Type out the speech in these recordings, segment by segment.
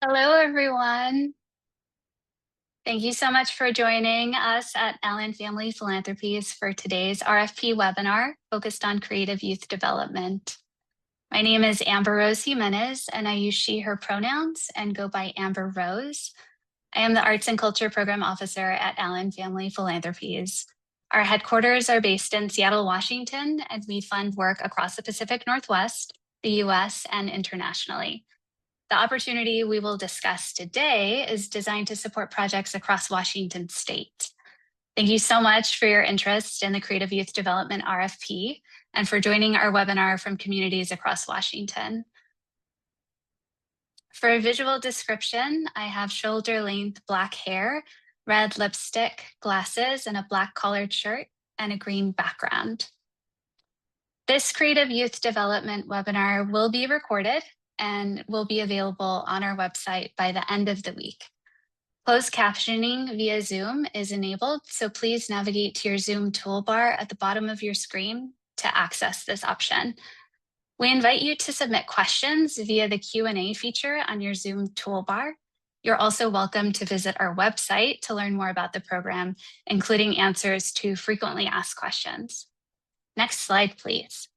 Hello, everyone. Thank you so much for joining us at Allen Family Philanthropies for today's RFP webinar focused on creative youth development. My name is Amber Rose Jimenez, and I use she, her pronouns and go by Amber Rose. I am the Arts and Culture Program Officer at Allen Family Philanthropies. Our headquarters are based in Seattle, Washington, and we fund work across the Pacific Northwest, the US, and internationally. The opportunity we will discuss today is designed to support projects across Washington state. Thank you so much for your interest in the Creative Youth Development RFP and for joining our webinar from communities across Washington. For a visual description, I have shoulder-length black hair, red lipstick, glasses, and a black collared shirt, and a green background. This Creative Youth Development webinar will be recorded and will be available on our website by the end of the week. Closed captioning via Zoom is enabled, so please navigate to your Zoom toolbar at the bottom of your screen to access this option. We invite you to submit questions via the Q&A feature on your Zoom toolbar. You're also welcome to visit our website to learn more about the program, including answers to frequently asked questions. Next slide, please.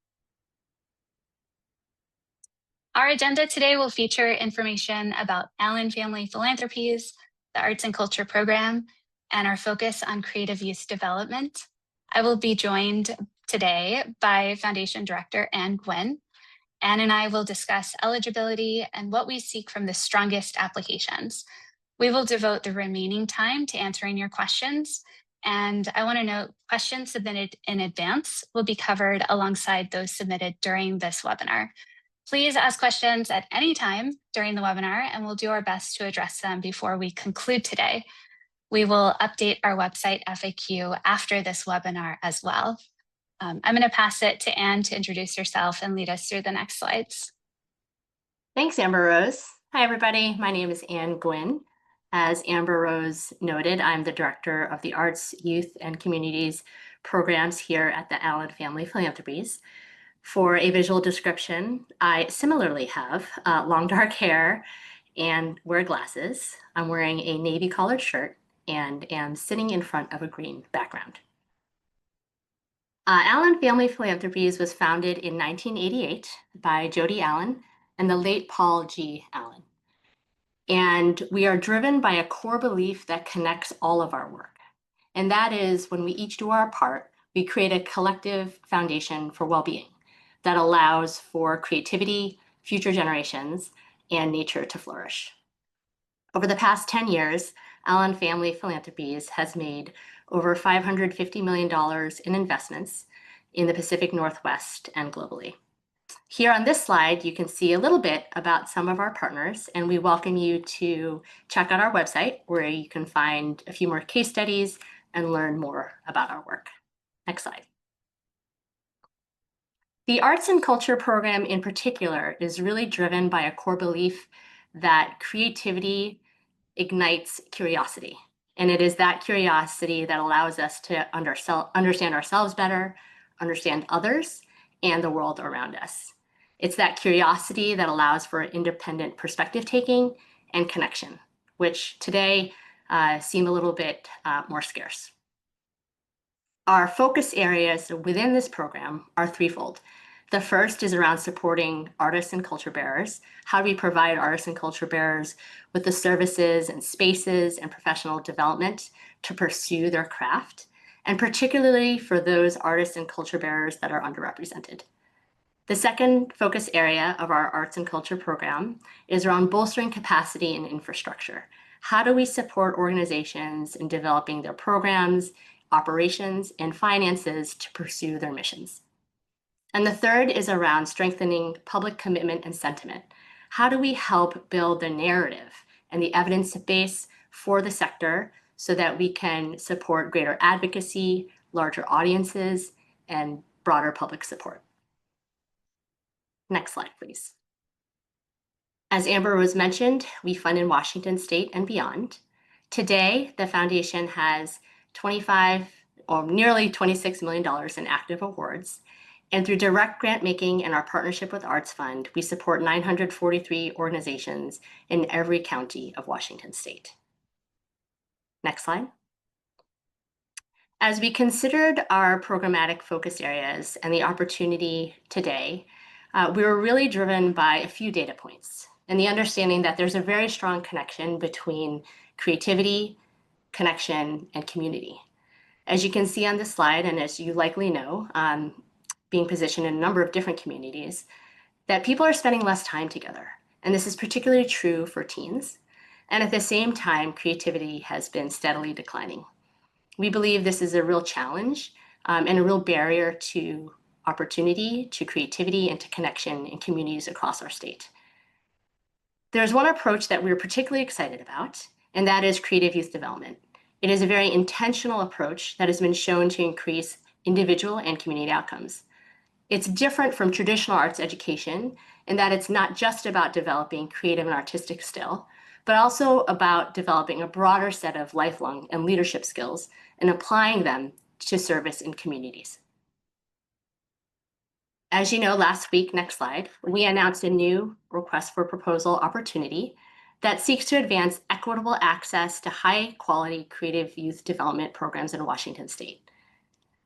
Our agenda today will feature information about Allen Family Philanthropies, the Arts and Culture Program, and our focus on creative youth development. I will be joined today by Foundation Director Anne Gwynn. Anne and I will discuss eligibility and what we seek from the strongest applications. We will devote the remaining time to answering your questions. And I want to note, questions submitted in advance will be covered alongside those submitted during this webinar. Please ask questions at any time during the webinar, and we'll do our best to address them before we conclude today. We will update our website FAQ after this webinar as well. I'm going to pass it to Anne to introduce herself and lead us through the next slides. Thanks, Amber Rose. Hi, everybody. My name is Anne Gwynn. As Amber Rose noted, I'm the Director of the Arts, Youth, and Communities programs here at the Allen Family Philanthropies. For a visual description, I similarly have long dark hair and wear glasses. I'm wearing a navy collared shirt and am sitting in front of a green background. Allen Family Philanthropies was founded in 1988 by Jody Allen and the late Paul G. Allen. And we are driven by a core belief that connects all of our work. And that is, when we each do our part, we create a collective foundation for well-being that allows for creativity, future generations, and nature to flourish. Over the past 10 years, Allen Family Philanthropies has made over $550 million in investments in the Pacific Northwest and globally. Here on this slide, you can see a little bit about some of our partners, and we welcome you to check out our website where you can find a few more case studies and learn more about our work. Next slide. The Arts and Culture Program in particular is really driven by a core belief that creativity ignites curiosity. And it is that curiosity that allows us to understand ourselves better, understand others, and the world around us. It's that curiosity that allows for independent perspective taking and connection, which today seem a little bit more scarce. Our focus areas within this program are threefold. The first is around supporting artists and culture bearers. How do we provide artists and culture bearers with the services and spaces and professional development to pursue their craft, and particularly for those artists and culture bearers that are underrepresented? The second focus area of our arts and culture program is around bolstering capacity and infrastructure. How do we support organizations in developing their programs, operations, and finances to pursue their missions? And the third is around strengthening public commitment and sentiment. How do we help build the narrative and the evidence base for the sector so that we can support greater advocacy, larger audiences, and broader public support? Next slide, please. As Amber Rose mentioned, we fund in Washington state and beyond. Today, the foundation has nearly $26 million in active awards. And through direct grant making and our partnership with Arts Fund, we support 943 organizations in every county of Washington state. Next slide. As we considered our programmatic focus areas and the opportunity today, we were really driven by a few data points and the understanding that there's a very strong connection between creativity, connection, and community. As you can see on this slide, and as you likely know, being positioned in a number of different communities, that people are spending less time together. And this is particularly true for teens. And at the same time, creativity has been steadily declining. We believe this is a real challenge and a real barrier to opportunity, to creativity, and to connection in communities across our state. There's one approach that we're particularly excited about, and that is creative youth development. It is a very intentional approach that has been shown to increase individual and community outcomes. It's different from traditional arts education in that it's not just about developing creative and artistic skill, but also about developing a broader set of lifelong and leadership skills and applying them to service in communities. As you know, last week, next slide, we announced a new request for proposal opportunity that seeks to advance equitable access to high-quality creative youth development programs in Washington state.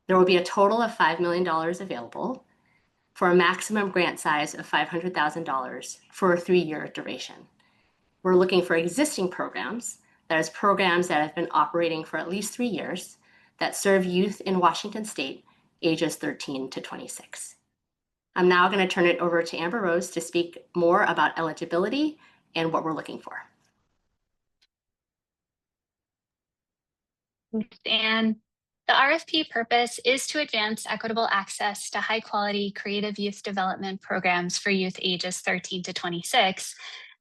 There will be a total of $5 million available for a maximum grant size of $500,000 for a 3-year duration. We're looking for existing programs, that is programs that have been operating for at least 3 years, that serve youth in Washington state ages 13 to 26. I'm now going to turn it over to Amber Rose to speak more about eligibility and what we're looking for. And the RFP purpose is to advance equitable access to high-quality creative youth development programs for youth ages 13 to 26,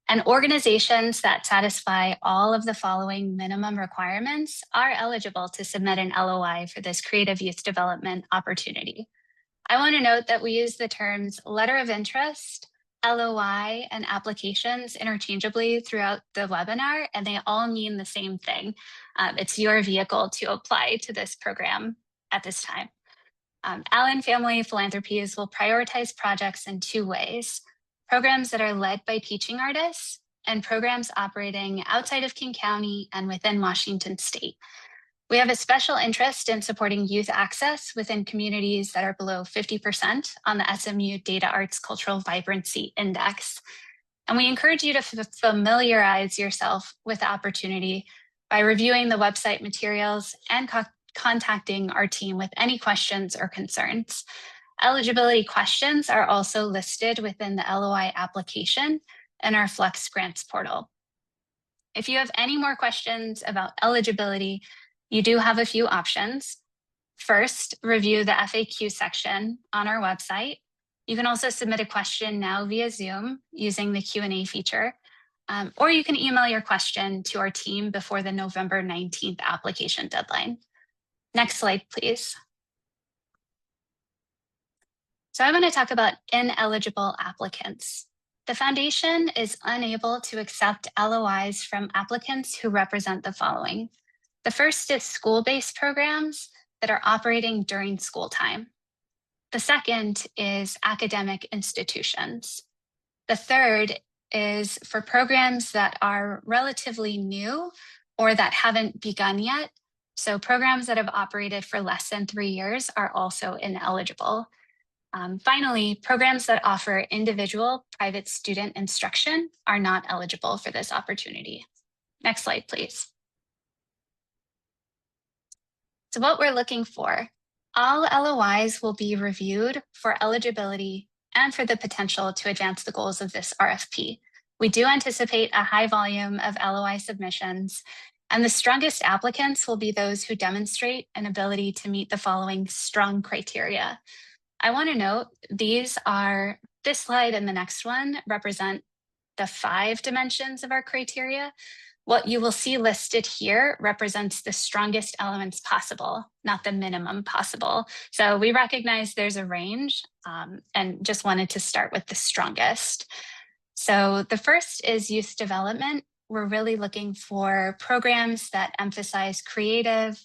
and organizations that satisfy all of the following minimum requirements are eligible to submit an LOI for this creative youth development opportunity. I want to note that we use the terms letter of interest, LOI, and applications interchangeably throughout the webinar, and they all mean the same thing. It's your vehicle to apply to this program at this time. Allen Family Philanthropies will prioritize projects in 2 ways: programs that are led by teaching artists and programs operating outside of King County and within Washington state. We have a special interest in supporting youth access within communities that are below 50% on the SMU Data Arts Cultural Vibrancy Index. And we encourage you to familiarize yourself with the opportunity by reviewing the website materials and contacting our team with any questions or concerns. Eligibility questions are also listed within the LOI application in our Flex Grants portal. If you have any more questions about eligibility, you do have a few options. First, review the FAQ section on our website. You can also submit a question now via Zoom using the Q&A feature, or you can email your question to our team before the November 19th application deadline. Next slide, please. So I want to talk about ineligible applicants. The foundation is unable to accept LOIs from applicants who represent the following. The first is school-based programs that are operating during school time. The second is academic institutions. The third is for programs that are relatively new or that haven't begun yet. So programs that have operated for less than 3 years are also ineligible. Finally, programs that offer individual private student instruction are not eligible for this opportunity. Next slide, please. So what we're looking for, all LOIs will be reviewed for eligibility and for the potential to advance the goals of this RFP. We do anticipate a high volume of LOI submissions, and the strongest applicants will be those who demonstrate an ability to meet the following strong criteria. I want to note this slide and the next one represent the 5 dimensions of our criteria. What you will see listed here represents the strongest elements possible, not the minimum possible. So we recognize there's a range and just wanted to start with the strongest. So the first is youth development. We're really looking for programs that emphasize creative,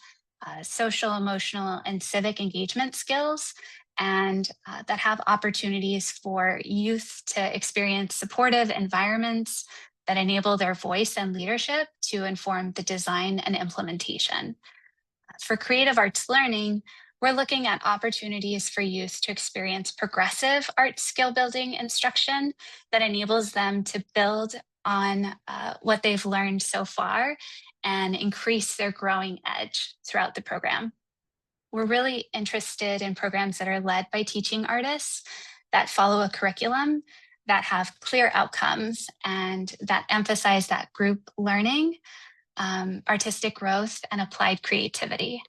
social, emotional, and civic engagement skills and that have opportunities for youth to experience supportive environments that enable their voice and leadership to inform the design and implementation. For creative arts learning, we're looking at opportunities for youth to experience progressive art skill building instruction that enables them to build on what they've learned so far and increase their growing edge throughout the program. We're really interested in programs that are led by teaching artists that follow a curriculum that have clear outcomes and that emphasize that group learning, artistic growth, and applied creativity.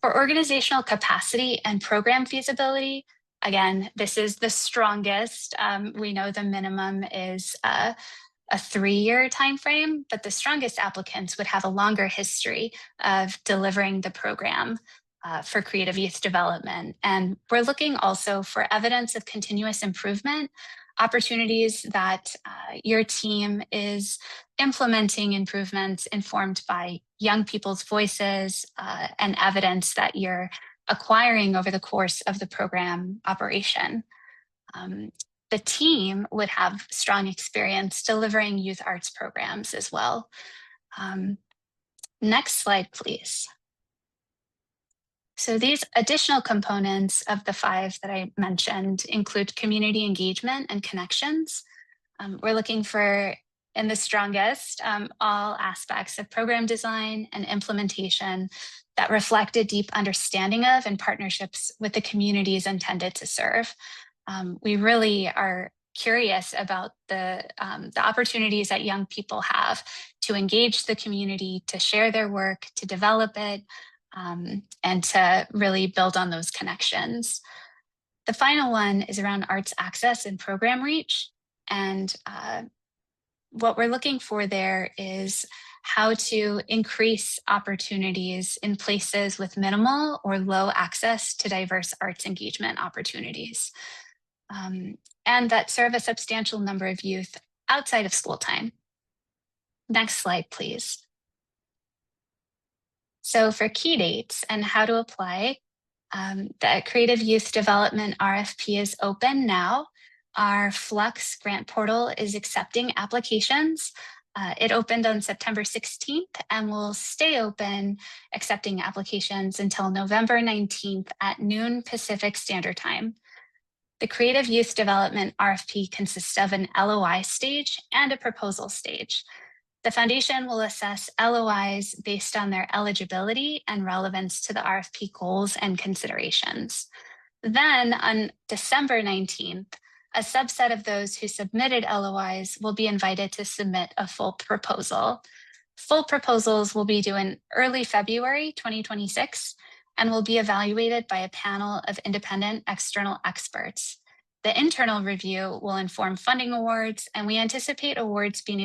For organizational capacity and program feasibility, again, this is the strongest. We know the minimum is a 3-year timeframe, but the strongest applicants would have a longer history of delivering the program for creative youth development. And we're looking also for evidence of continuous improvement, opportunities that your team is implementing improvements informed by young people's voices and evidence that you're acquiring over the course of the program operation. The team would have strong experience delivering youth arts programs as well. Next slide, please. So these additional components of the 5 that I mentioned include community engagement and connections. We're looking for, in the strongest, all aspects of program design and implementation that reflect a deep understanding of and partnerships with the communities intended to serve. We really are curious about the opportunities that young people have to engage the community, to share their work, to develop it, and to really build on those connections. The final one is around arts access and program reach. And what we're looking for there is how to increase opportunities in places with minimal or low access to diverse arts engagement opportunities, and that serve a substantial number of youth outside of school time. Next slide, please. So for key dates and how to apply, the Creative Youth Development RFP is open now. Our Flux grant portal is accepting applications. It opened on September 16th and will stay open accepting applications until November 19th at noon Pacific Standard Time. The Creative Youth Development RFP consists of an LOI stage and a proposal stage. The foundation will assess LOIs based on their eligibility and relevance to the RFP goals and considerations. Then on December 19th, a subset of those who submitted LOIs will be invited to submit a full proposal. Full proposals will be due in early February 2026 and will be evaluated by a panel of independent external experts. The internal review will inform funding awards, and we anticipate awards being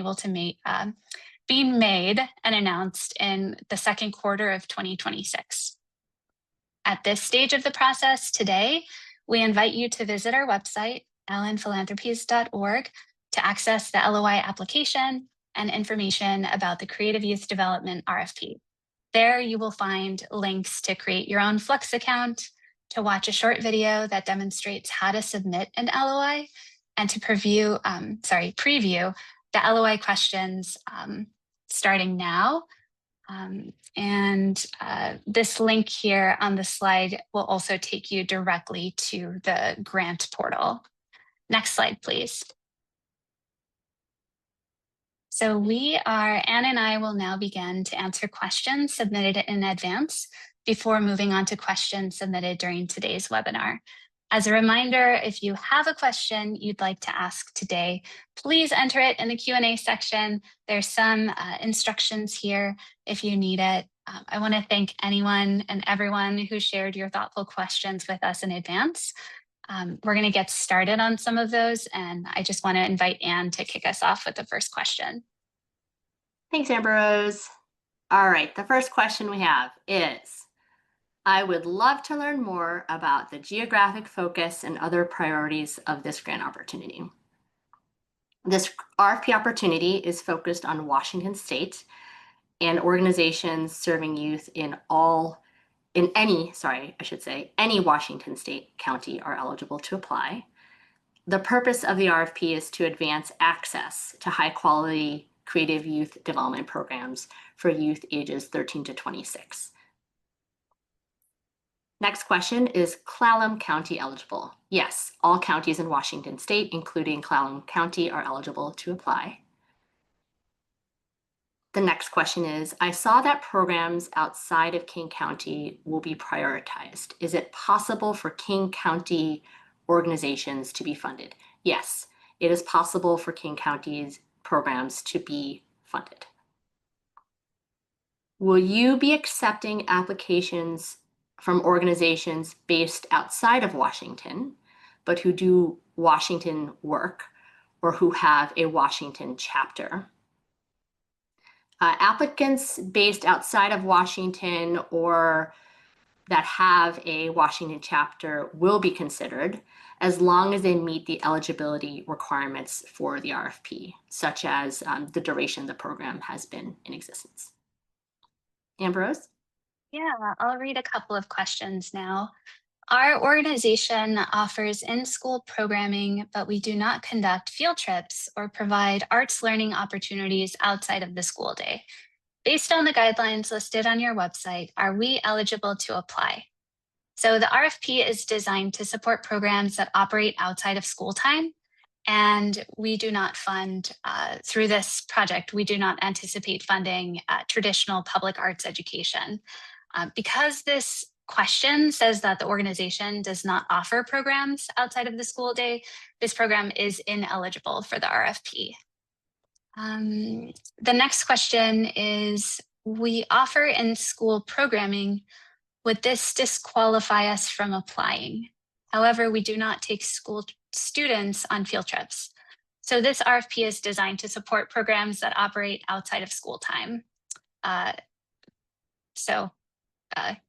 made and announced in the second quarter of 2026. At this stage of the process today, we invite you to visit our website, allenphilanthropies.org, to access the LOI application and information about the Creative Youth Development RFP. There you will find links to create your own Flux account, to watch a short video that demonstrates how to submit an LOI, and to preview the LOI questions starting now. This link here on the slide will also take you directly to the grant portal. Next slide, please. So Anne and I will now begin to answer questions submitted in advance before moving on to questions submitted during today's webinar. As a reminder, if you have a question you'd like to ask today, please enter it in the Q&A section. There's some instructions here if you need it. I want to thank anyone and everyone who shared your thoughtful questions with us in advance. We're going to get started on some of those, and I just want to invite Anne to kick us off with the first question. Thanks, Ambrose. All right, the first question we have is, I would love to learn more about the geographic focus and other priorities of this grant opportunity. This RFP opportunity is focused on Washington State and organizations serving youth in all any Washington state county are eligible to apply. The purpose of the RFP is to advance access to high quality creative youth development programs for youth ages 13 to 26. Next question, is Clallam County eligible? Yes, all counties in Washington state, including Clallam County, are eligible to apply. The next question is, I saw that programs outside of King County will be prioritized. Is it possible for King County organizations to be funded? Yes, it is possible for King County's programs to be funded. Will you be accepting applications from organizations based outside of Washington, but who do Washington work or who have a Washington chapter? Applicants based outside of Washington or that have a Washington chapter will be considered as long as they meet the eligibility requirements for the RFP, such as the duration the program has been in existence. Ambrose? Yeah, I'll read a couple of questions now. Our organization offers in-school programming, but we do not conduct field trips or provide arts learning opportunities outside of the school day. Based on the guidelines listed on your website, are we eligible to apply? So the RFP is designed to support programs that operate outside of school time, and we do not fund, through this project, we do not anticipate funding traditional public arts education. Because this question says that the organization does not offer programs outside of the school day, this program is ineligible for the RFP. The next question is, we offer in-school programming. Would this disqualify us from applying? However, we do not take school students on field trips. So this RFP is designed to support programs that operate outside of school time.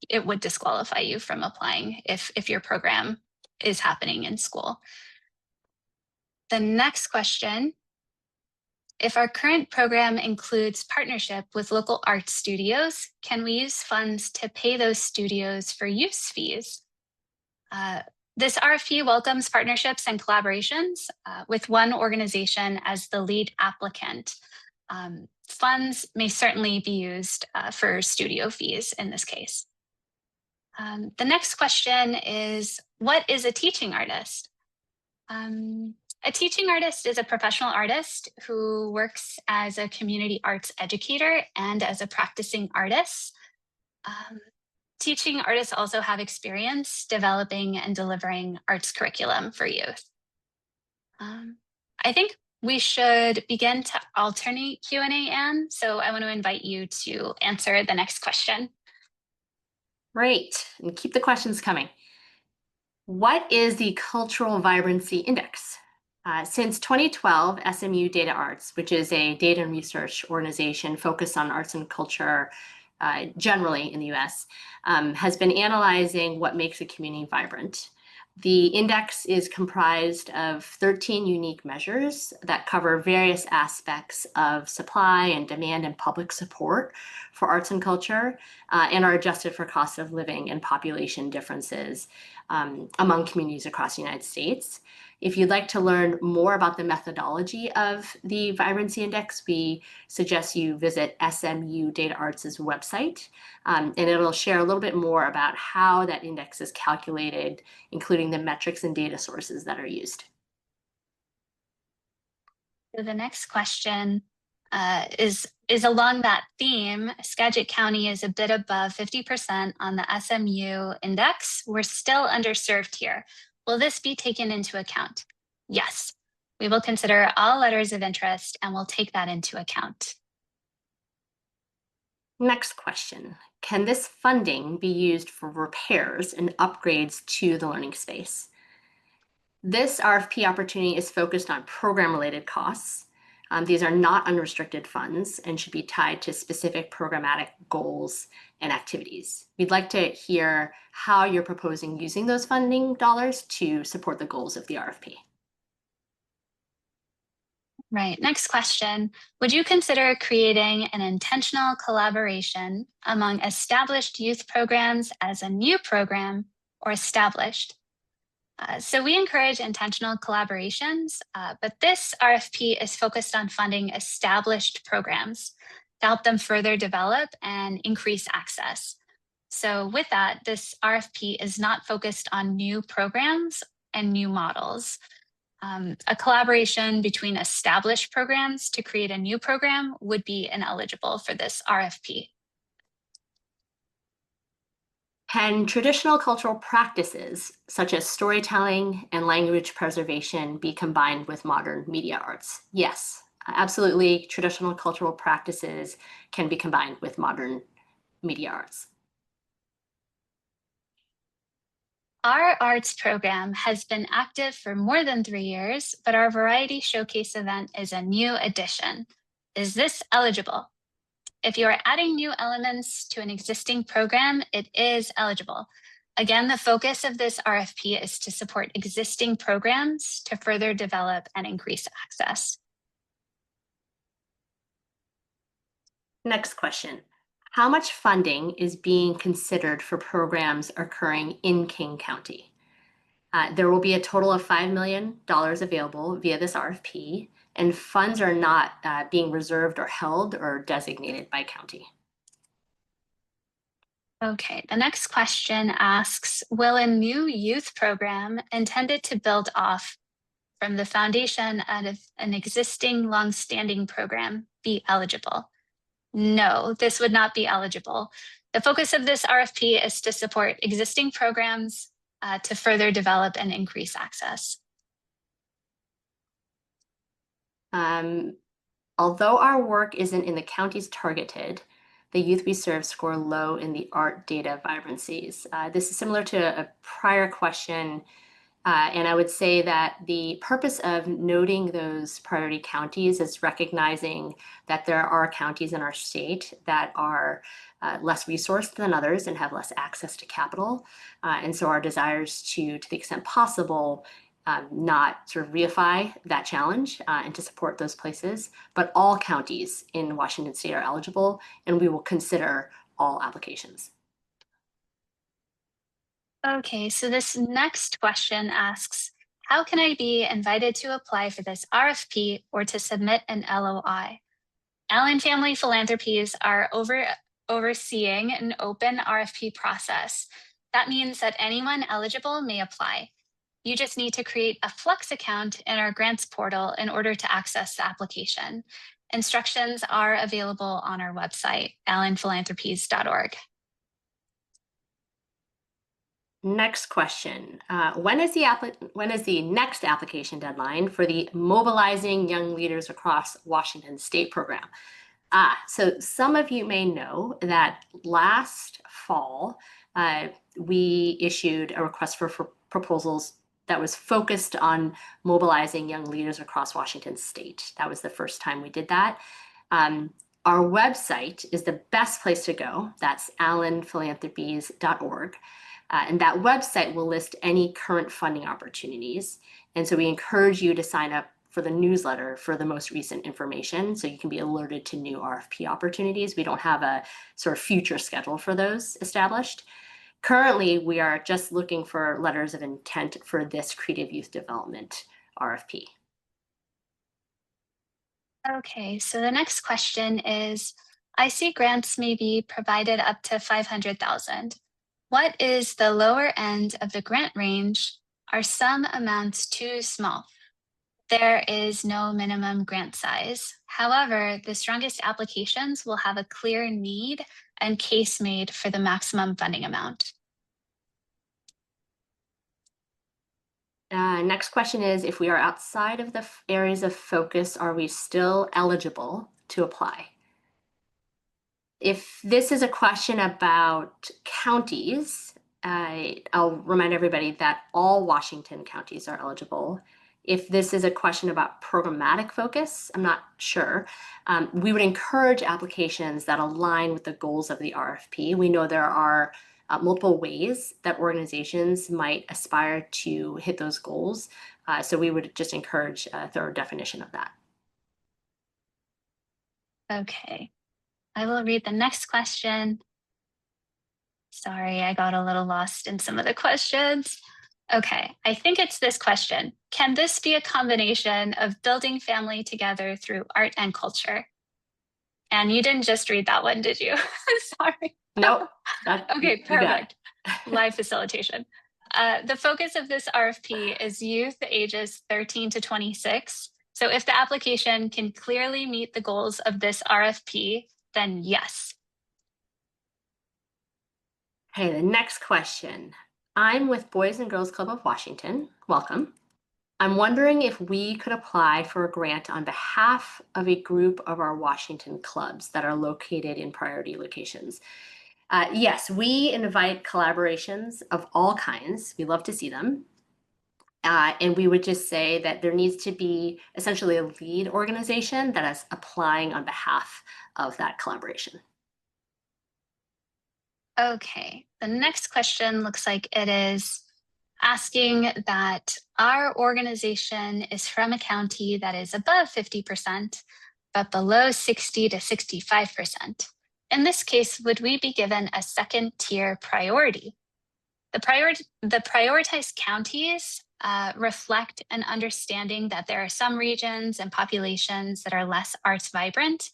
It would disqualify you from applying if your program is happening in school. The next question, if our current program includes partnership with local art studios, can we use funds to pay those studios for use fees? This RFP welcomes partnerships and collaborations with one organization as the lead applicant. Funds may certainly be used for studio fees in this case. The next question is, what is a teaching artist? A teaching artist is a professional artist who works as a community arts educator and as a practicing artist. Teaching artists also have experience developing and delivering arts curriculum for youth. I think we should begin to alternate Q&A, Anne. So I want to invite you to answer the next question. Great, and keep the questions coming. What is the Cultural Vibrancy Index? Since 2012, SMU Data Arts, which is a data and research organization focused on arts and culture generally in the US, has been analyzing what makes a community vibrant. The index is comprised of 13 unique measures that cover various aspects of supply and demand and public support for arts and culture, and are adjusted for cost of living and population differences among communities across the United States. If you'd like to learn more about the methodology of the Vibrancy Index, we suggest you visit SMU Data Arts' website, and it'll share a little bit more about how that index is calculated, including the metrics and data sources that are used. So the next question is along that theme. Skagit County is a bit above 50% on the SMU index. We're still underserved here. Will this be taken into account? Yes, we will consider all letters of interest and we'll take that into account. Next question, can this funding be used for repairs and upgrades to the learning space? This RFP opportunity is focused on program-related costs. These are not unrestricted funds and should be tied to specific programmatic goals and activities. We'd like to hear how you're proposing using those funding dollars to support the goals of the RFP. Right. Next question. Would you consider creating an intentional collaboration among established youth programs as a new program or established? So we encourage intentional collaborations, but this RFP is focused on funding established programs to help them further develop and increase access. So with that, this RFP is not focused on new programs and new models. A collaboration between established programs to create a new program would be ineligible for this RFP. Can traditional cultural practices, such as storytelling and language preservation, be combined with modern media arts? Yes, absolutely. Traditional cultural practices can be combined with modern media arts. Our arts program has been active for more than 3 years, but our Variety Showcase event is a new addition. Is this eligible? If you are adding new elements to an existing program, it is eligible. Again, the focus of this RFP is to support existing programs to further develop and increase access. Next question. How much funding is being considered for programs occurring in King County? There will be a total of $5 million available via this RFP, and funds are not being reserved or held or designated by county. Okay, the next question asks, will a new youth program intended to build off from the foundation of an existing longstanding program be eligible? No, this would not be eligible. The focus of this RFP is to support existing programs to further develop and increase access. Although our work isn't in the counties targeted, the youth we serve score low in the art data vibrancies. This is similar to a prior question, and I would say that the purpose of noting those priority counties is recognizing that there are counties in our state that are less resourced than others and have less access to capital. And so our desires to the extent possible, not sort of reify that challenge and to support those places, but all counties in Washington state are eligible, and we will consider all applications. Okay, so this next question asks, how can I be invited to apply for this RFP or to submit an LOI? Allen Family Philanthropies are overseeing an open RFP process. That means that anyone eligible may apply. You just need to create a Flux account in our grants portal in order to access the application. Instructions are available on our website, allenphilanthropies.org. Next question. When is the next application deadline for the Mobilizing Young Leaders Across Washington State program? So some of you may know that last fall, we issued a request for proposals that was focused on mobilizing young leaders across Washington state. That was the first time we did that. Our website is the best place to go. That's allenphilanthropies.org. And that website will list any current funding opportunities. And so we encourage you to sign up for the newsletter for the most recent information so you can be alerted to new RFP opportunities. We don't have a sort of future schedule for those established. Currently, we are just looking for letters of intent for this Creative Youth Development RFP. Okay, so the next question is, I see grants may be provided up to $500,000. What is the lower end of the grant range? Are some amounts too small? There is no minimum grant size. However, the strongest applications will have a clear need and case made for the maximum funding amount. Next question is, if we are outside of the areas of focus, are we still eligible to apply? If this is a question about counties, I'll remind everybody that all Washington counties are eligible. If this is a question about programmatic focus, I'm not sure. We would encourage applications that align with the goals of the RFP. We know there are multiple ways that organizations might aspire to hit those goals. So we would just encourage a thorough definition of that. Okay, I will read the next question. Sorry, I got a little lost in some of the questions. Okay, I think it's this question. Can this be a combination of building family together through art and culture? And you didn't just read that one, did you? Sorry. Nope. Okay, You got perfect. Live facilitation. The focus of this RFP is youth ages 13 to 26. So if the application can clearly meet the goals of this RFP, then yes. Okay, the next question. I'm with Boys and Girls Club of Washington. Welcome. I'm wondering if we could apply for a grant on behalf of a group of our Washington clubs that are located in priority locations. Yes, we invite collaborations of all kinds. We love to see them. And we would just say that there needs to be essentially a lead organization that is applying on behalf of that collaboration. Okay, the next question looks like it is asking that our organization is from a county that is above 50%, but below 60 to 65%. In this case, would we be given a second tier priority? The prioritized counties reflect an understanding that there are some regions and populations that are less arts vibrant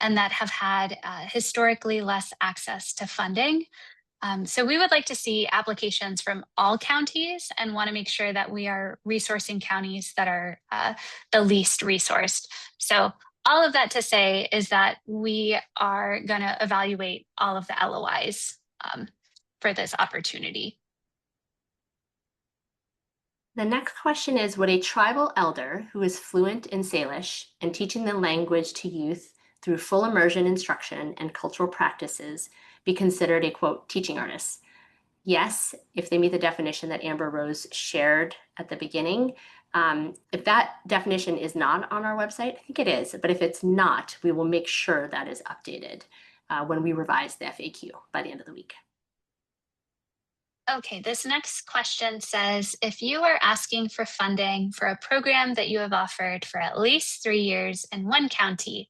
and that have had historically less access to funding. So we would like to see applications from all counties and want to make sure that we are resourcing counties that are the least resourced. So all of that to say is that we are going to evaluate all of the LOIs for this opportunity. The next question is, would a tribal elder who is fluent in Salish and teaching the language to youth through full immersion instruction and cultural practices be considered a, quote, teaching artist? Yes, if they meet the definition that Amber Rose shared at the beginning. If that definition is not on our website, I think it is, but if it's not, we will make sure that is updated when we revise the FAQ by the end of the week. Okay, this next question says, if you are asking for funding for a program that you have offered for at least 3 years in one county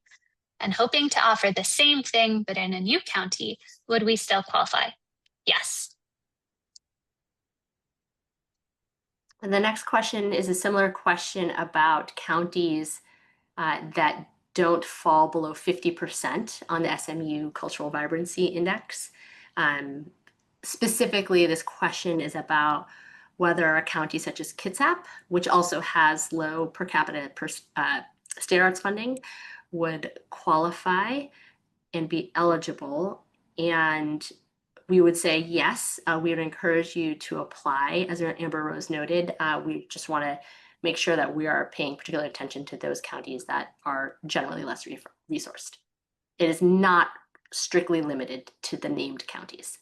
and hoping to offer the same thing but in a new county, would we still qualify? Yes. And the next question is a similar question about counties that don't fall below 50% on the SMU Cultural Vibrancy Index. Specifically, this question is about whether a county such as Kitsap, which also has low per capita state arts funding, would qualify and be eligible. And we would say yes, we would encourage you to apply. As Amber Rose noted, we just want to make sure that we are paying particular attention to those counties that are generally less resourced. It is not strictly limited to the named counties.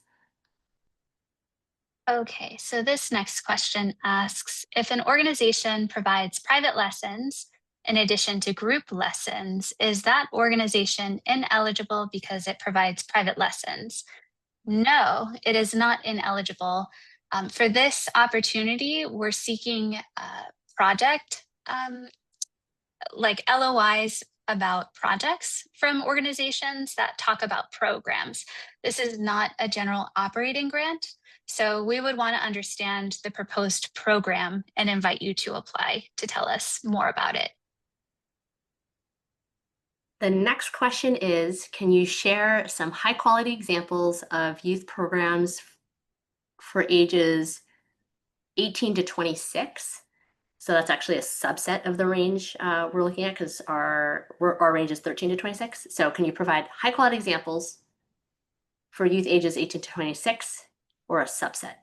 Okay, so this next question asks, if an organization provides private lessons in addition to group lessons, is that organization ineligible because it provides private lessons? No, it is not ineligible. For this opportunity, we're seeking project like LOIs about projects from organizations that talk about programs. This is not a general operating grant. So we would want to understand the proposed program and invite you to apply to tell us more about it. The next question is, can you share some high quality examples of youth programs for ages 18 to 26? So that's actually a subset of the range we're looking at because our range is 13 to 26. So can you provide high quality examples for youth ages 18 to 26 or a subset?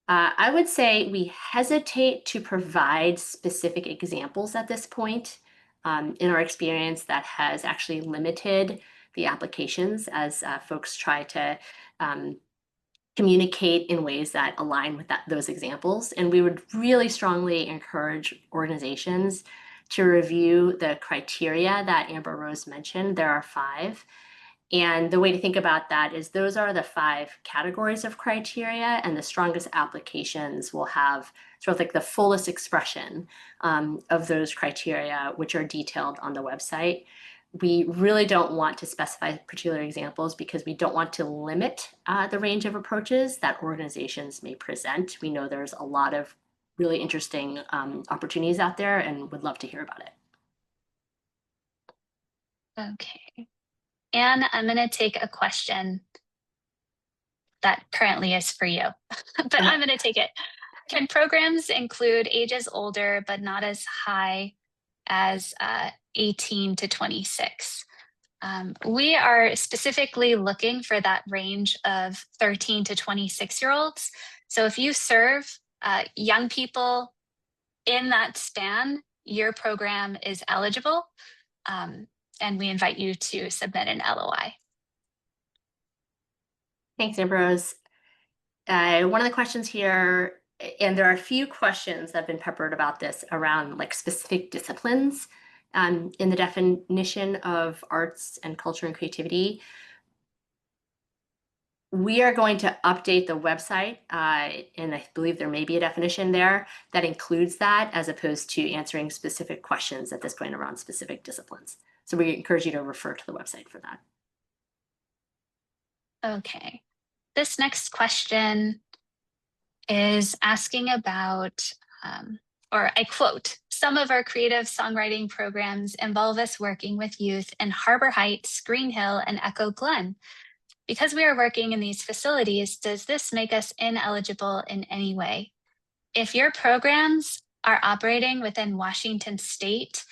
I would say we hesitate to provide specific examples at this point. In our experience, that has actually limited the applications as folks try to communicate in ways that align with those examples. And we would really strongly encourage organizations to review the criteria that Amber Rose mentioned. There are 5. And the way to think about that is those are the 5 categories of criteria, and the strongest applications will have sort of like the fullest expression of those criteria, which are detailed on the website. We really don't want to specify particular examples because we don't want to limit the range of approaches that organizations may present. We know there's a lot of really interesting opportunities out there and would love to hear about it. Okay. Anne, I'm going to take a question that currently is for you, but I'm going to take it. Can programs include ages older but not as high as 18 to 26? We are specifically looking for that range of 13 to 26-year-olds. So if you serve young people in that span, your program is eligible, and we invite you to submit an LOI. Thanks, Ambrose. One of the questions here, and there are a few questions that have been peppered about this around like specific disciplines in the definition of arts and culture and creativity. We are going to update the website, and I believe there may be a definition there that includes that, as opposed to answering specific questions at this point around specific disciplines. So we encourage you to refer to the website for that. Okay. This next question is asking about, or I quote, some of our creative songwriting programs involve us working with youth in Harbor Heights, Green Hill, and Echo Glen. Because we are working in these facilities, does this make us ineligible in any way? If your programs are operating within Washington State,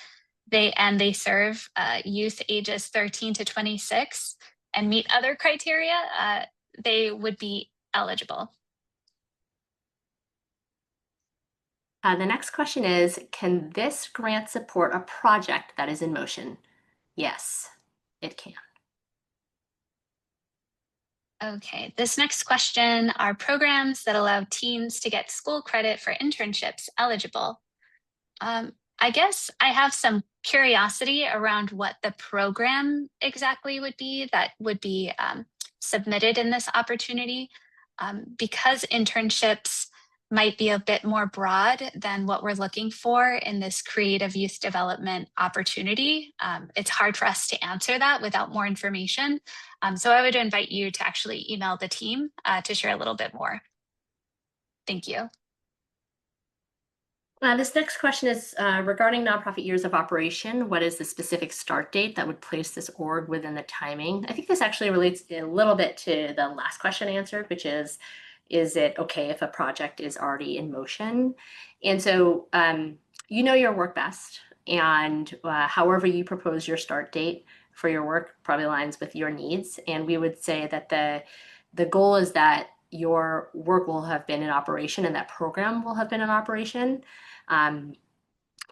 they serve youth ages 13 to 26 and meet other criteria, they would be eligible. The next question is, can this grant support a project that is in motion? Yes, it can. Okay, this next question, are programs that allow teens to get school credit for internships eligible? I guess I have some curiosity around what the program exactly would be that would be submitted in this opportunity, because internships might be a bit more broad than what we're looking for in this creative youth development opportunity. It's hard for us to answer that without more information. So I would invite you to actually email the team to share a little bit more. Thank you. This next question is regarding nonprofit years of operation. What is the specific start date that would place this org within the timing? I think this actually relates a little bit to the last question answered, which is it okay if a project is already in motion? And so you know your work best, and however you propose your start date for your work probably aligns with your needs. And we would say that the goal is that your work will have been in operation and that program will have been in operation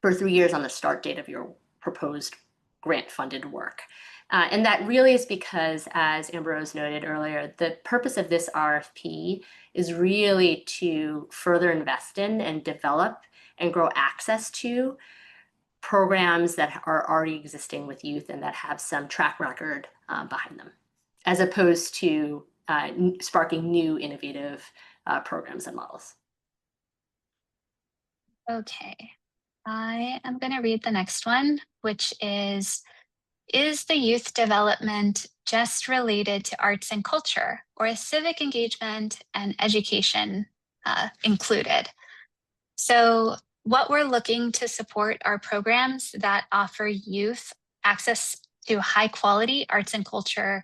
for 3 years on the start date of your proposed grant-funded work. And that really is because, as Ambrose noted earlier, the purpose of this RFP is really to further invest in and develop and grow access to programs that are already existing with youth and that have some track record behind them, as opposed to sparking new innovative programs and models. Okay, I am going to read the next one, which is the youth development just related to arts and culture, or is civic engagement and education included? So what we're looking to support are programs that offer youth access to high quality arts and culture,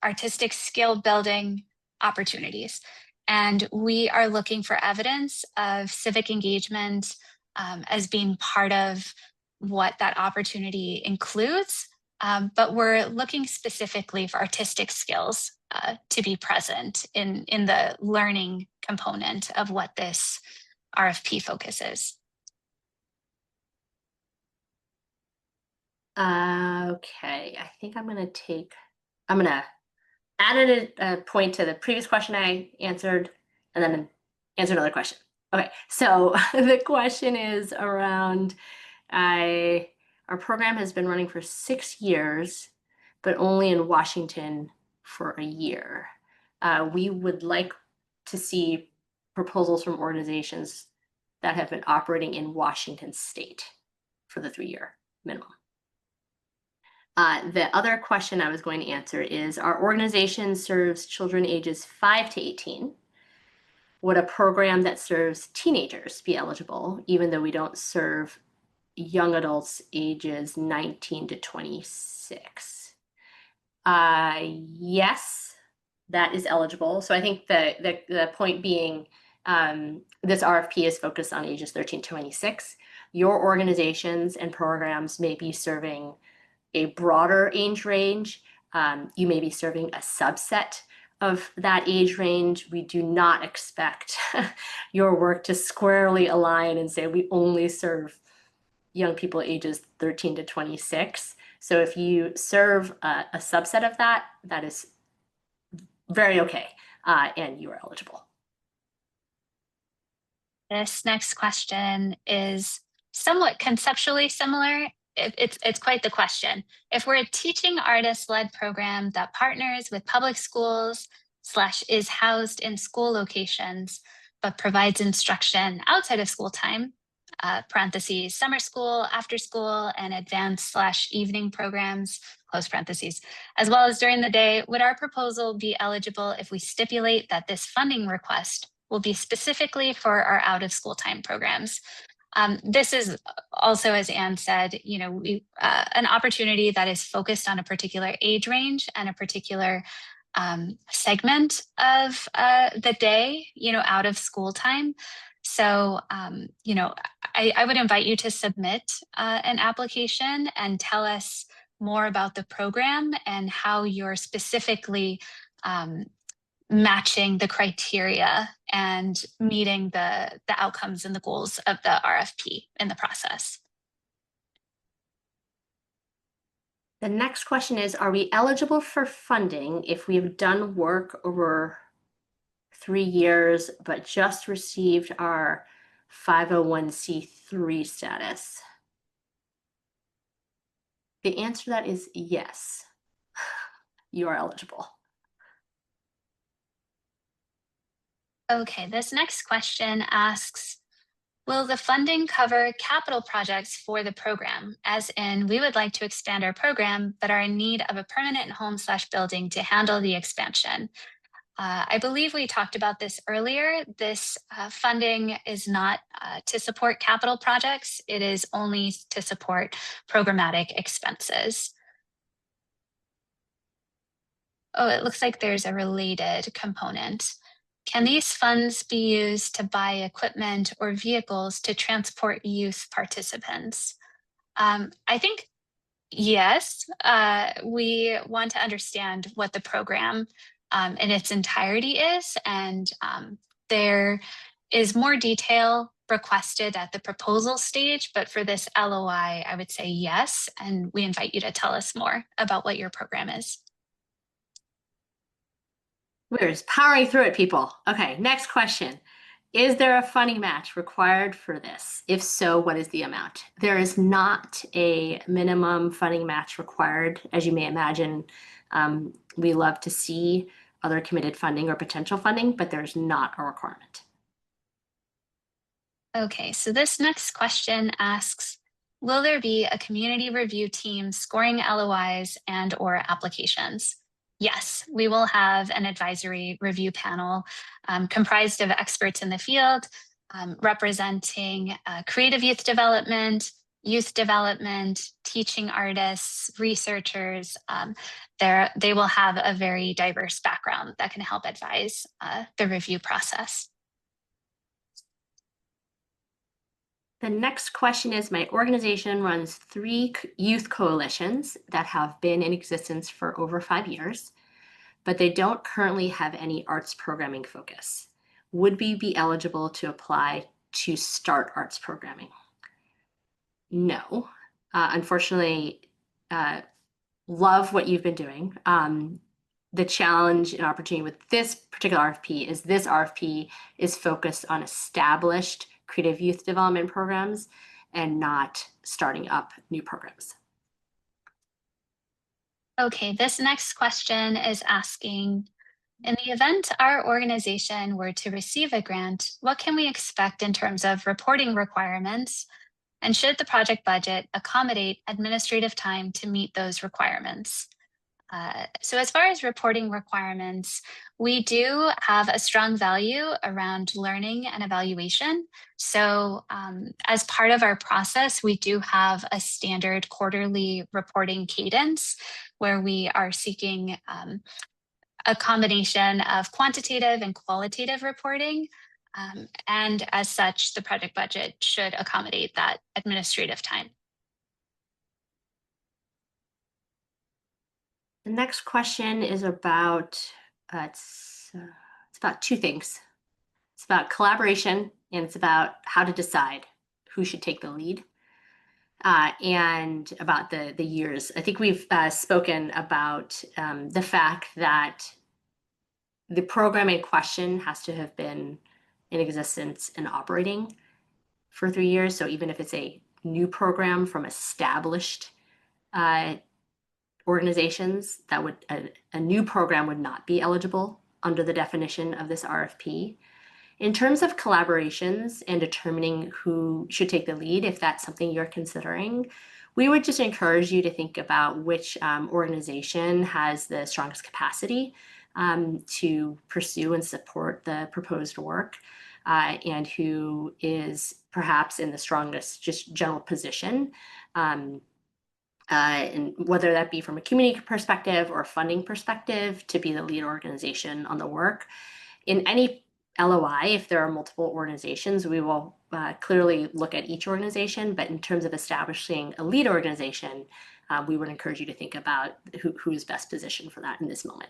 artistic skill building opportunities. And we are looking for evidence of civic engagement as being part of what that opportunity includes. But we're looking specifically for artistic skills to be present in the learning component of what this RFP focuses. Okay, I think I'm gonna add a point to the previous question I answered and then answer another question. Okay, so the question is around, our program has been running for 6 years, but only in Washington for a year. We would like to see proposals from organizations that have been operating in Washington State for the 3-year minimum. The other question I was going to answer is, our organization serves children ages 5 to 18. Would a program that serves teenagers be eligible, even though we don't serve young adults ages 19 to 26? Yes, that is eligible. So I think the point being, this RFP is focused on ages 13 to 26. Your organizations and programs may be serving a broader age range. You may be serving a subset of that age range. We do not expect your work to squarely align and say we only serve young people ages 13 to 26. So if you serve a subset of that, that is very okay, and you are eligible. This next question is somewhat conceptually similar. It's quite the question. If we're a teaching artist-led program that partners with public schools / is housed in school locations, but provides instruction outside of school time, parentheses, summer school, after school, and advanced / evening programs, close parentheses, as well as during the day, would our proposal be eligible if we stipulate that this funding request will be specifically for our out of school time programs? This is also, as Anne said, an opportunity that is focused on a particular age range and a particular segment of the day, out of school time. So, I would invite you to submit an application and tell us more about the program and how you're specifically matching the criteria and meeting the outcomes and the goals of the RFP in the process. The next question is, are we eligible for funding if we have done work over 3 years, but just received our 501c3 status? The answer to that is yes, you are eligible. Okay, this next question asks, will the funding cover capital projects for the program? As in, we would like to expand our program, but are in need of a permanent home / building to handle the expansion. I believe we talked about this earlier. This funding is not to support capital projects. It is only to support programmatic expenses. Oh, it looks like there's a related component. Can these funds be used to buy equipment or vehicles to transport youth participants? I think yes. We want to understand what the program in its entirety is, and there is more detail requested at the proposal stage, but for this LOI, I would say yes, and we invite you to tell us more about what your program is. We're just powering through it, people. Okay, next question. Is there a funding match required for this? If so, what is the amount? There is not a minimum funding match required. As you may imagine, we love to see other committed funding or potential funding, but there's not a requirement. Okay, so this next question asks, will there be a community review team scoring LOIs and/or applications? Yes, we will have an advisory review panel comprised of experts in the field representing creative youth development, teaching artists, researchers. They will have a very diverse background that can help advise the review process. The next question is, my organization runs 3 youth coalitions that have been in existence for over 5 years, but they don't currently have any arts programming focus. Would we be eligible to apply to start arts programming? No. Unfortunately, love what you've been doing. The challenge and opportunity with this particular RFP is this RFP is focused on established creative youth development programs and not starting up new programs. Okay, this next question is asking, in the event our organization were to receive a grant, what can we expect in terms of reporting requirements? And should the project budget accommodate administrative time to meet those requirements? So as far as reporting requirements, we do have a strong value around learning and evaluation. So as part of our process, we do have a standard quarterly reporting cadence where we are seeking a combination of quantitative and qualitative reporting. And as such, the project budget should accommodate that administrative time. The next question is about it's about two things. It's about collaboration and it's about how to decide who should take the lead. And about the years. I think we've spoken about the fact that the program in question has to have been in existence and operating for 3 years. So even if it's a new program from established organizations, that would a new program would not be eligible under the definition of this RFP. In terms of collaborations and determining who should take the lead, if that's something you're considering, we would just encourage you to think about which organization has the strongest capacity to pursue and support the proposed work, and who is perhaps in the strongest just general position. And whether that be from a community perspective or a funding perspective to be the lead organization on the work. In any LOI, if there are multiple organizations, we will clearly look at each organization, but in terms of establishing a lead organization, we would encourage you to think about who is best positioned for that in this moment.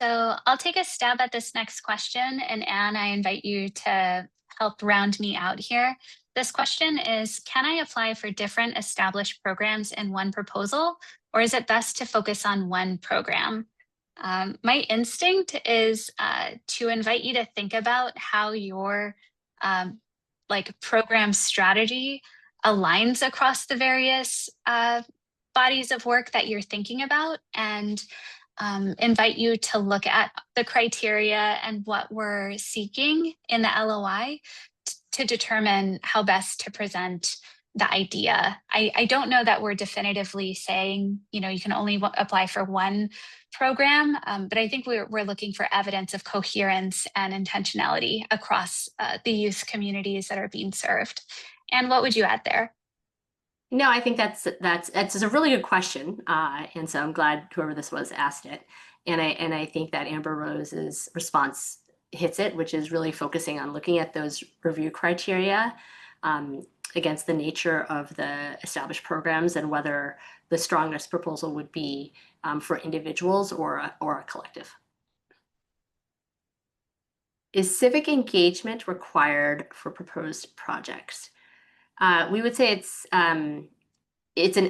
So I'll take a stab at this next question, and Anne, I invite you to help round me out here. This question is, can I apply for different established programs in one proposal, or is it best to focus on one program? My instinct is to invite you to think about how your program strategy aligns across the various bodies of work that you're thinking about, and invite you to look at the criteria and what we're seeking in the LOI to determine how best to present the idea. I don't know that we're definitively saying, you can only apply for one program, but I think we're looking for evidence of coherence and intentionality across the youth communities that are being served. And what would you add there? No, I think that's a really good question, and so I'm glad whoever this was asked it. And I think that Amber Rose's response hits it, which is really focusing on looking at those review criteria against the nature of the established programs and whether the strongest proposal would be for individuals or a collective. Is civic engagement required for proposed projects? We would say it's an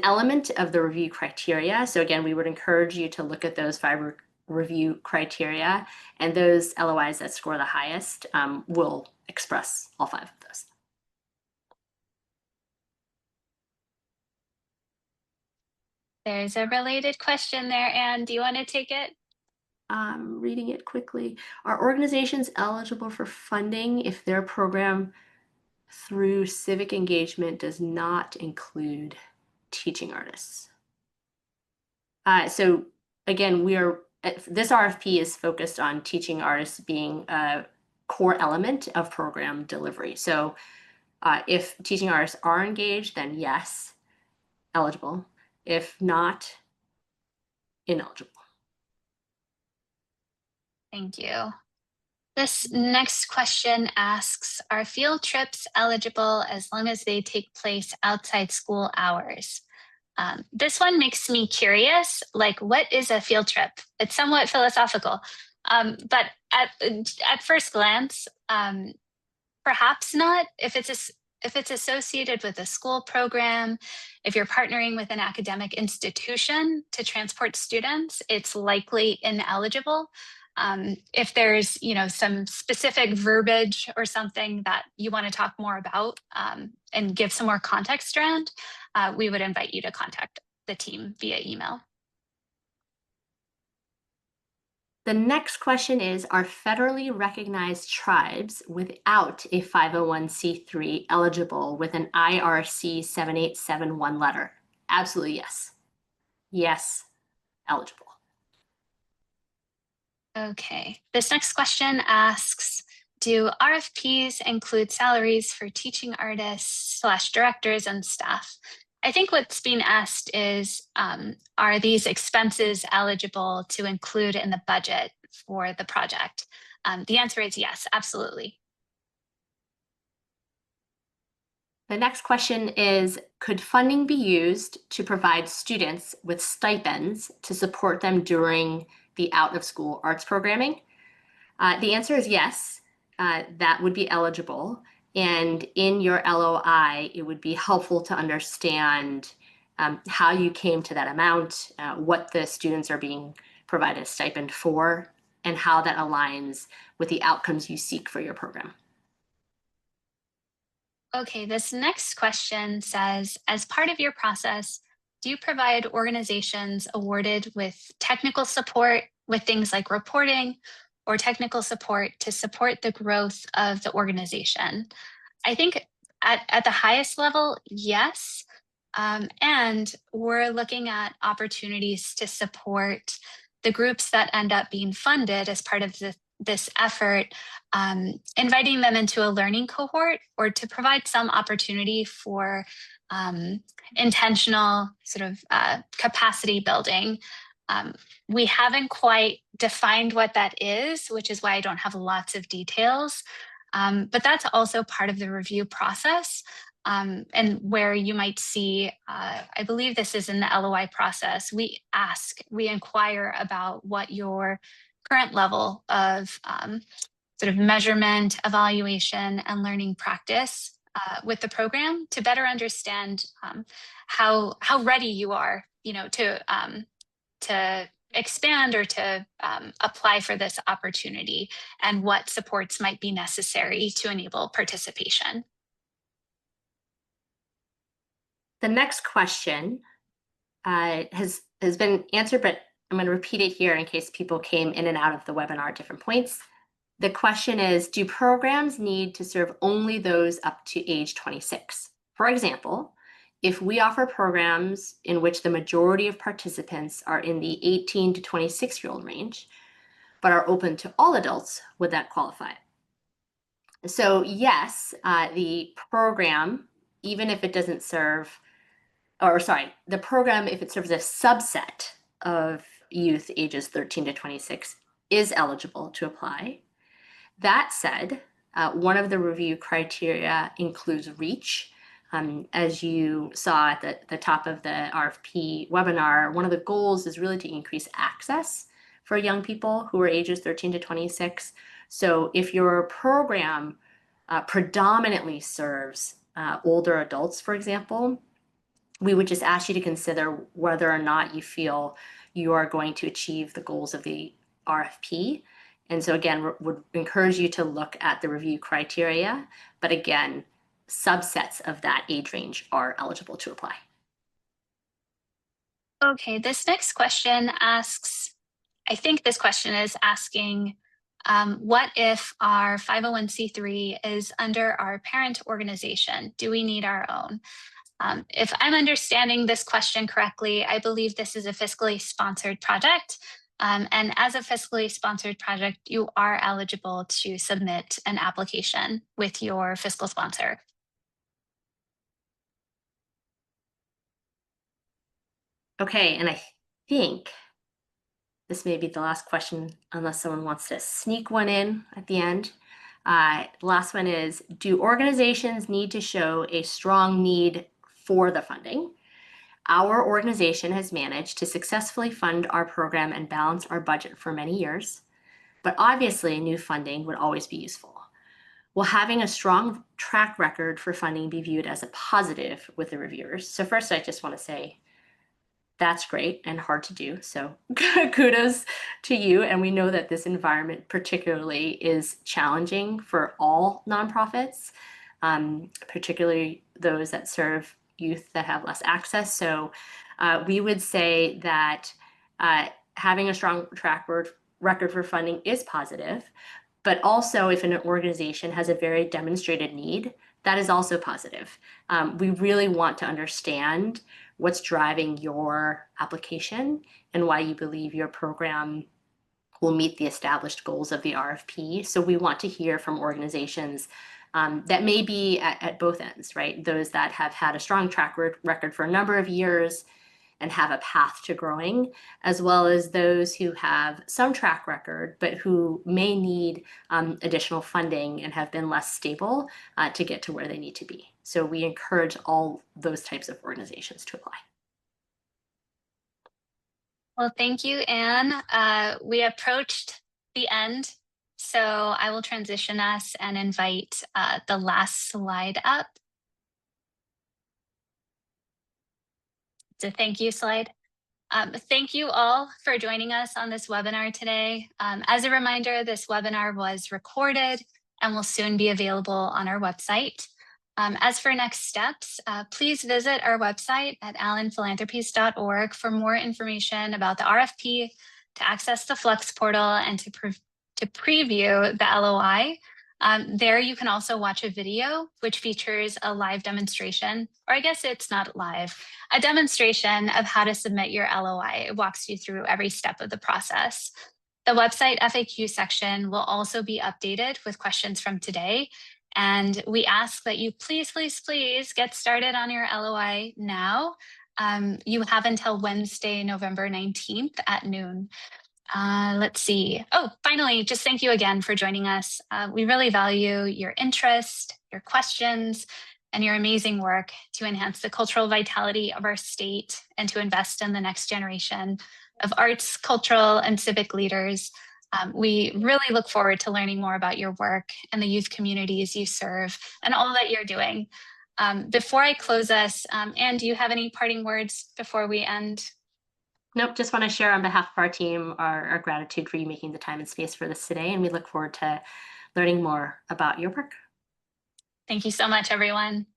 element of the review criteria. So again, we would encourage you to look at those 5 review criteria, and those LOIs that score the highest will express all 5 of those. There's a related question there, Anne. Do you want to take it? I'm reading it quickly. Are organizations eligible for funding if their program through civic engagement does not include teaching artists? So again, this RFP is focused on teaching artists being a core element of program delivery. So if teaching artists are engaged, then yes, eligible. If not, ineligible. Thank you. This next question asks, are field trips eligible as long as they take place outside school hours? This one makes me curious, like, what is a field trip? It's somewhat philosophical, but at first glance, perhaps not. If it's associated with a school program, if you're partnering with an academic institution to transport students, it's likely ineligible. If there's some specific verbiage or something that you want to talk more about and give some more context around, we would invite you to contact the team via email. The next question is, are federally recognized tribes without a 501c3 eligible with an IRC 7871 letter? Absolutely yes. Yes, eligible. Okay, this next question asks, do RFPs include salaries for teaching artists / directors and staff? I think what's being asked is, are these expenses eligible to include in the budget for the project? The answer is yes, absolutely. The next question is, could funding be used to provide students with stipends to support them during the out-of-school arts programming? The answer is yes, that would be eligible. And in your LOI, it would be helpful to understand how you came to that amount, what the students are being provided a stipend for, and how that aligns with the outcomes you seek for your program. Okay, this next question says, as part of your process, do you provide organizations awarded with technical support with things like reporting or technical support to support the growth of the organization? I think at the highest level, yes. And we're looking at opportunities to support the groups that end up being funded as part of this effort, inviting them into a learning cohort or to provide some opportunity for intentional sort of capacity building. We haven't quite defined what that is, which is why I don't have lots of details. But that's also part of the review process. And where you might see, I believe this is in the LOI process, we inquire about what your current level of sort of measurement, evaluation, and learning practice with the program to better understand how ready you are, to expand or to apply for this opportunity and what supports might be necessary to enable participation. The next question has been answered, but I'm going to repeat it here in case people came in and out of the webinar at different points. The question is, do programs need to serve only those up to age 26? For example, if we offer programs in which the majority of participants are in the 18 to 26-year-old range, but are open to all adults, would that qualify? So yes, the program, even if it doesn't serve, the program, if it serves a subset of youth ages 13 to 26, is eligible to apply. That said, one of the review criteria includes reach. As you saw at the top of the RFP webinar, one of the goals is really to increase access for young people who are ages 13 to 26. So if your program predominantly serves older adults, for example, we would just ask you to consider whether or not you feel you are going to achieve the goals of the RFP. And so again, would encourage you to look at the review criteria, but again, subsets of that age range are eligible to apply. Okay, this next question asks, I think this question is asking, what if our 501c3 is under our parent organization? Do we need our own? If I'm understanding this question correctly, I believe this is a fiscally sponsored project. And as a fiscally sponsored project, you are eligible to submit an application with your fiscal sponsor. Okay, and I think this may be the last question, unless someone wants to sneak one in at the end. The last one is, do organizations need to show a strong need for the funding? Our organization has managed to successfully fund our program and balance our budget for many years, but obviously new funding would always be useful. Will having a strong track record for funding be viewed as a positive with the reviewers? So first, I just want to say that's great and hard to do. So kudos to you. And we know that this environment particularly is challenging for all nonprofits, particularly those that serve youth that have less access. So we would say that having a strong track record for funding is positive, but also if an organization has a very demonstrated need, that is also positive. We really want to understand what's driving your application and why you believe your program will meet the established goals of the RFP. So we want to hear from organizations that may be at both ends, right? Those that have had a strong track record for a number of years and have a path to growing, as well as those who have some track record, but who may need additional funding and have been less stable to get to where they need to be. So we encourage all those types of organizations to apply. Well, thank you, Anne. We approached the end, so I will transition us and invite the last slide up. It's a thank you slide. Thank you all for joining us on this webinar today. As a reminder, this webinar was recorded and will soon be available on our website. As for next steps, please visit our website at allenphilanthropies.org for more information about the RFP, to access the Flex portal, and to preview the LOI. There you can also watch a video which features a live demonstration, or I guess it's not live, a demonstration of how to submit your LOI. It walks you through every step of the process. The website FAQ section will also be updated with questions from today. And we ask that you please get started on your LOI now. You have until Wednesday, November 19th at noon. Let's see. Oh, finally, just thank you again for joining us. We really value your interest, your questions, and your amazing work to enhance the cultural vitality of our state and to invest in the next generation of arts, cultural, and civic leaders. We really look forward to learning more about your work and the youth communities you serve and all that you're doing. Before I close us, Anne, do you have any parting words before we end? Nope, just want to share on behalf of our team our gratitude for you making the time and space for this today, and we look forward to learning more about your work. Thank you so much, everyone.